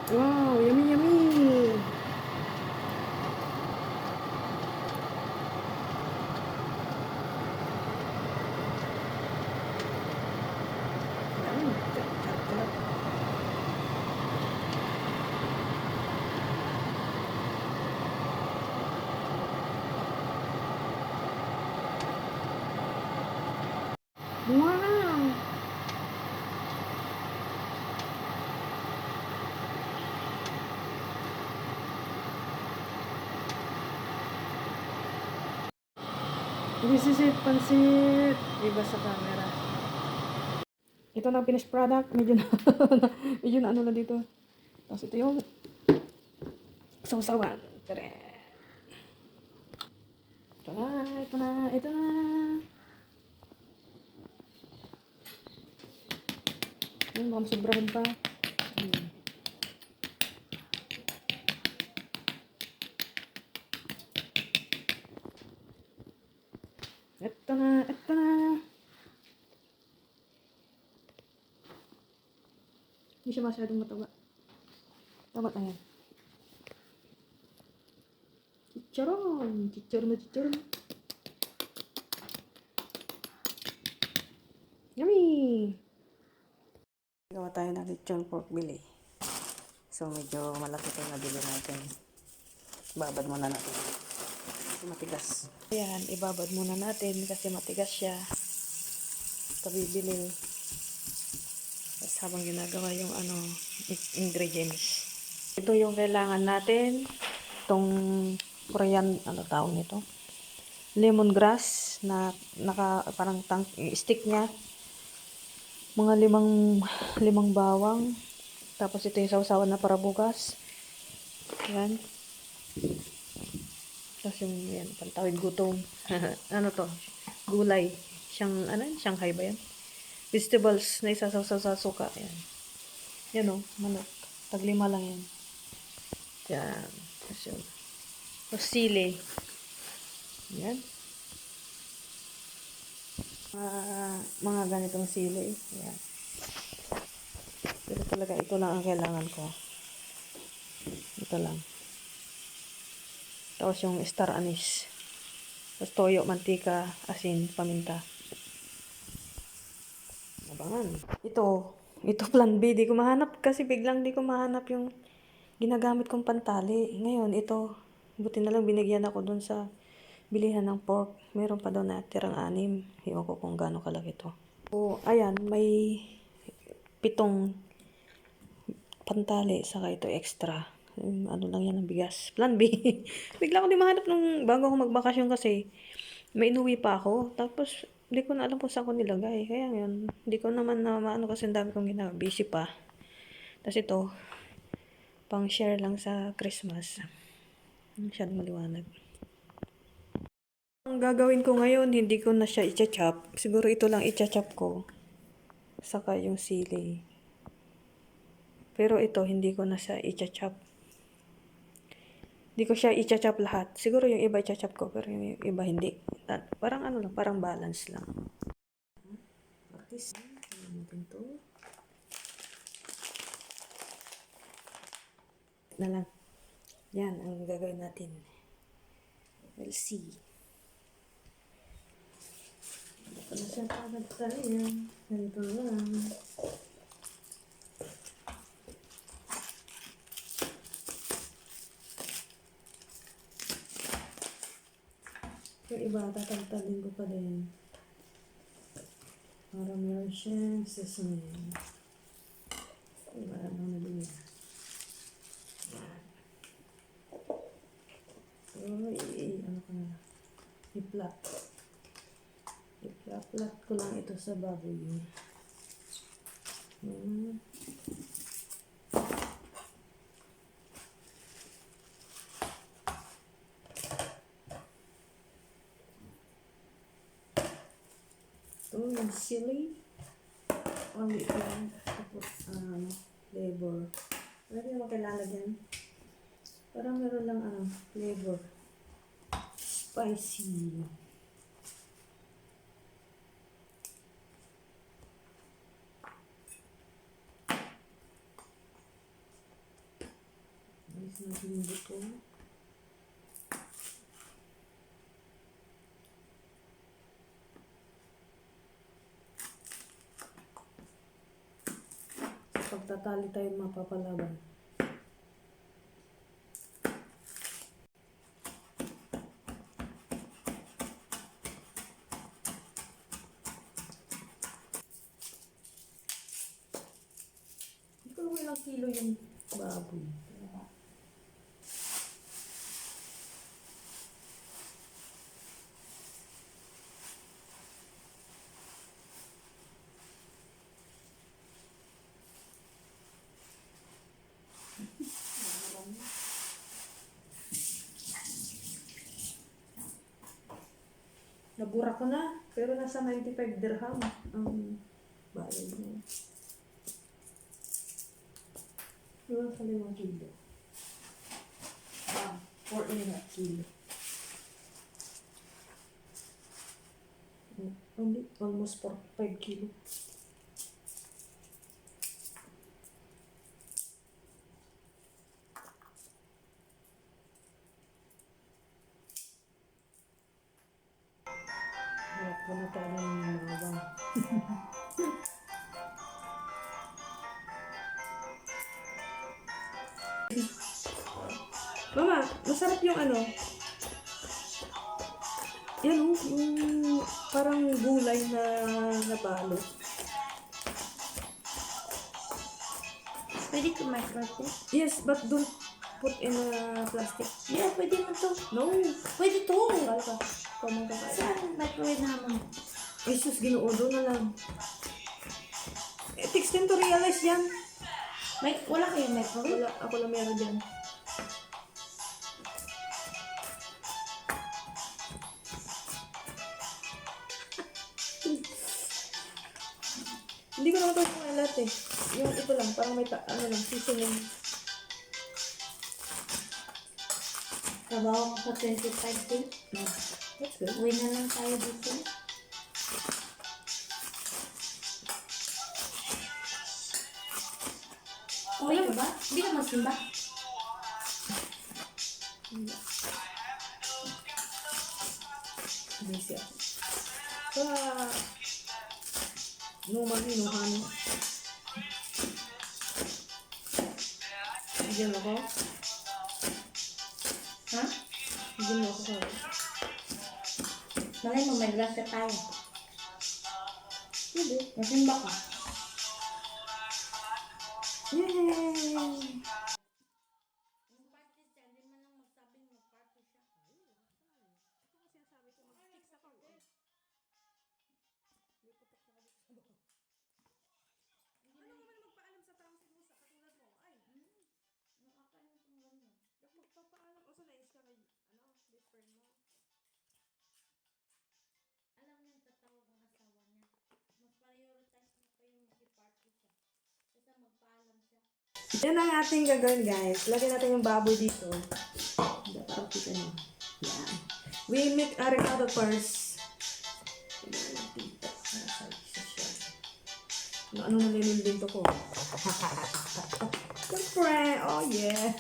Wow, yummy, yummy. Yan, sarap. Wow. This is it, pansit. Iba sa camera. Ito na finished product. Medyo na, medyo na ano na dito. Tapos ito yung sausawan. Tere. Ito na, ito na, ito na. Yung mga sobrahan pa. Hmm. Ito na, ito na. Hindi siya masyadong mataba. Tama na yan. Chicharon. Chicharon na chicharon. Yummy! Gawa tayo ng lechon pork belly. So, medyo malaki ito nabili natin. Babad muna natin. Kasi matigas. Ayan, ibabad muna natin kasi matigas siya. Ito bibili. Tapos habang ginagawa yung ingredients. Ito yung kailangan natin. Itong Korean, tawag nito? Lemongrass na parang stick niya. Mga limang bawang. Tapos ito yung sausawan na para bukas. Yan. Tapos yung yan, pantawid gutom. Ano to? Gulay. Shanghai ba yan? Vegetables na isasaw sa suka. Yan. Yan o, manok. Taglima lang yan. Yan. Tapos yun. Tapos sili. Yan. Mga ganitong sili. Yan. Pero talaga ito lang ang kailangan ko. Ito lang. Tapos yung star anise. Tapos toyo, mantika, asin, paminta. Abangan. Ito plan B. Di ko mahanap kasi biglang di ko mahanap yung ginagamit kong pantali. Ngayon, ito. Buti na lang binigyan ako dun sa bilihan ng pork. Meron pa daw na tirang 6. Ewan ko kung gaano kalaki to. So, ayan. May 7 pantali. Saka ito extra. Ano lang yan ng bigas. Plan B. Bigla ko di mahanap nung bago ako magbakasyon kasi may inuwi pa ako. Tapos, hindi ko na alam kung saan ko nilagay. Kaya yun, hindi ko naman na maano kasi ang dami kong ginagawa. Busy pa. Tapos ito, pang share lang sa Christmas. Masyadong maliwanag. Ang gagawin ko ngayon, hindi ko na siya i-chop. Siguro ito lang i-chop ko. Saka yung sili. Pero ito, hindi ko na siya i-chop. Hindi ko siya i-chop lahat. Siguro yung iba i-chop ko, pero yung iba hindi. Parang ano lang, parang balance lang. Practice. Natin to. Na lang. Yan ang gagawin natin. We'll see. Ano siya kagad tayo yan. Ganito lang. Yung iba, tatagtagin ko pa din. Para meron siyang sesame. Iba lang na din. So, ano ko na. I-plot. I-plot ko lang ito sa baboy. Ito yung sili. Only ito lang. Tapos, flavor. Ano yung makailangan dyan? Parang meron lang, flavor. Spicy. Ayos natin yung buto. Sa pagtatali tayo mapapalaban. Hindi ko naman ilang kilo yung baboy. Nabura ko na, pero nasa 95 dirham ang bayad niya. Yun sa 5 kilo. 4.5 kilo. Only almost 45 kilo. Harap ko na tayo ng mga Mama, masarap yung ano. Yan yung parang gulay na nabalot. Pwede ko microwave? Yes, but don't put in a plastic. Yeah, pwede na to. No. Pwede to. Kala ka. Kamang kakain. Saan microwave naman? Ay, sus, ginoo doon na lang. It takes time to realize yan. Wala kayong microwave? Wala, ako lang meron dyan. Hindi ko naman ito kung lahat eh. Yung ito lang, parang may ano lang, seasoning. Trabaho ko sa 25 days. No. That's good. Uwi na lang tayo dito. Uwi ka ba? Hindi ka magsimba? Busy ako. Sa normally, no honey. Bigyan ako. Ha? Bigyan ako sa Malay mo, may grasya tayo. Hindi. Magsimba ka. Yay! Magpapaalam o sa nais ka kay best friend mo. Alam niya, tatawag ang asawa niya. Mas prioritize mo pa yung mag-party siya. Kasi magpaalam siya. Yan ang ating gagawin, guys. Lagyan natin yung baboy dito. Parang kita niyo. Yan. We make avocado first. Yan ang tita. Ano nalilindin to ko? Siyempre! Oh yeah!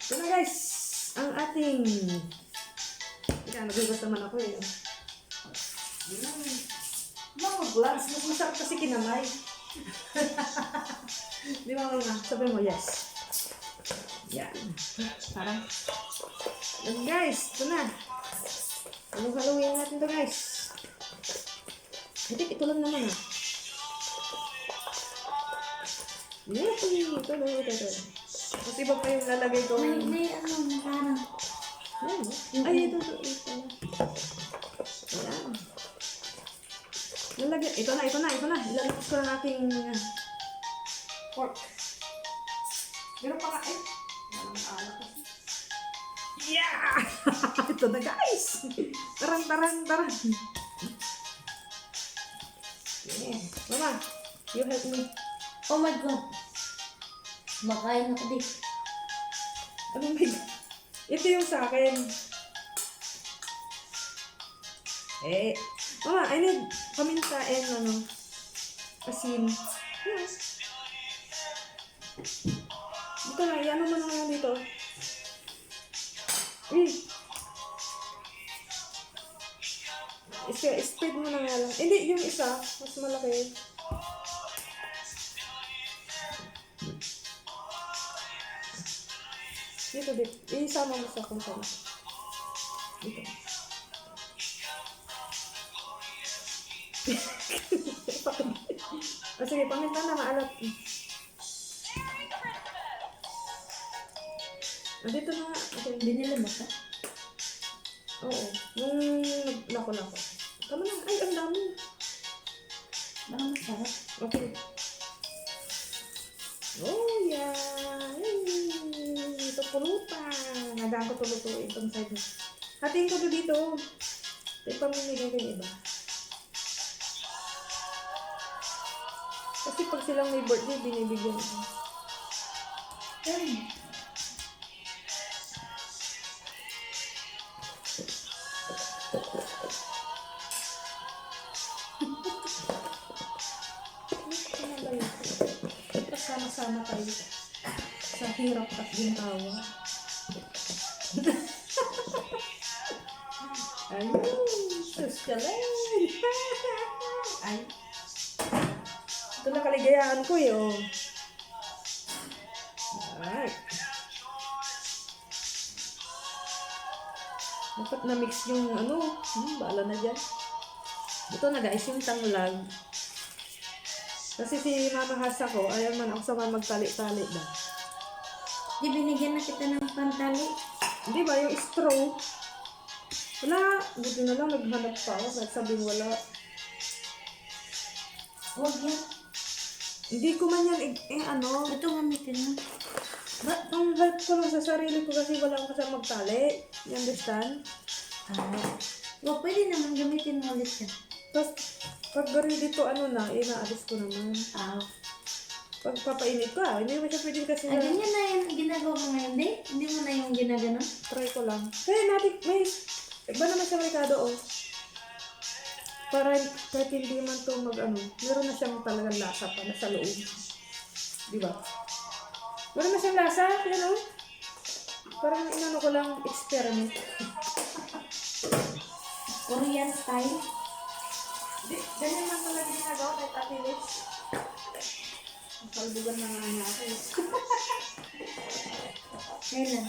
Ito na, guys. Ang ating... Teka, nagugas naman ako eh. Mga gloves. Mas masarap kasi kinamay. Di ba nga? Sabi mo, yes. Yan. Parang. And guys, ito na. Halong-halongin natin to, guys. Hindi, ito lang naman ah. Yay! Ito na, ito. Mas iba pa yung lalagay ko. May ano, parang. Yan, oh. Ay, ito. Ayan. Lalagyan. Ito na. Ilalagay ko na ating pork. Meron pa ka, Walang alak kasi. Yeah! Ito na, guys! Tarang. Yeah. Mama, you help me. Oh my God! Makain ako di. Ano ba yun? Ito yung sa akin. Mama, I need paminta and asin. Yes. Dito na, ano mo na lang dito. Speed mo na nga lang. Hindi, yung isa, mas malaki. Dito. Isama mo sa kung saan. Dito. Sige, paminta na, maalat. Dito na. Okay. Binili mo ka? Oo. Nung lako-lako. Tama na. Ay, ang dami. Baka masarap. Okay. Oh, yeah. Ito pulutan. Nagaan ko tulutuin itong side na. Hatiin ko to dito. Ito yung pamimigay kay iba. Kasi pag silang may birthday, binibigyan ko. Sama-sama tayo sa hirap at gintawa. Ayun, suskalin. Ay. Ito na kaligayahan ko yun. Alright. Dapat na-mix yung ano. Baala na dyan. Ito na guys, yung tanglag. Kasi si Mama Hasa ko, ayaw man ako sa mga magtali-tali ba. Di binigyan na kita ng pantali. Hindi ba, yung straw. Wala, buti na lang naghanap pa ako kahit sabihin wala. Huwag yan. Hindi ko man yan, ano. Ito gamitin mo. Ang help ko lang sa sarili ko kasi wala akong kasama magtali. You understand? Huwag pwede naman gamitin mo ulit yan. Tapos, pag ready to ano na, inaalis ko naman. Pag papainit ko, hindi mo siya pwede kasi na. Ganyan na yung ginagawa mo ngayon, di? Hindi mo na yung ginagano? Try ko lang. Kaya natin, may, iba naman sa merkado, oh. Para kahit hindi man to mag-ano, meron na siyang talagang lasa pa na sa loob. Di ba? Meron na siyang lasa, yan oh. Parang inano ko lang, experiment. Korean style. Di, ganyan lang talaga ginagawa kahit Ate Liz. Kalbugan na nga niya ako. Kailan?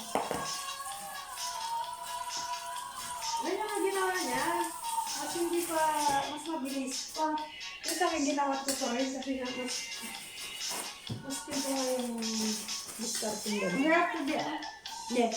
Ganyan ang ginawa niya. Mas hindi pa, mas mabilis pa. Yung sa akin ginawa ko pa rin kasi nga mas pinto nga yung discarding gano'n. Ang harap ko di ah. Hindi.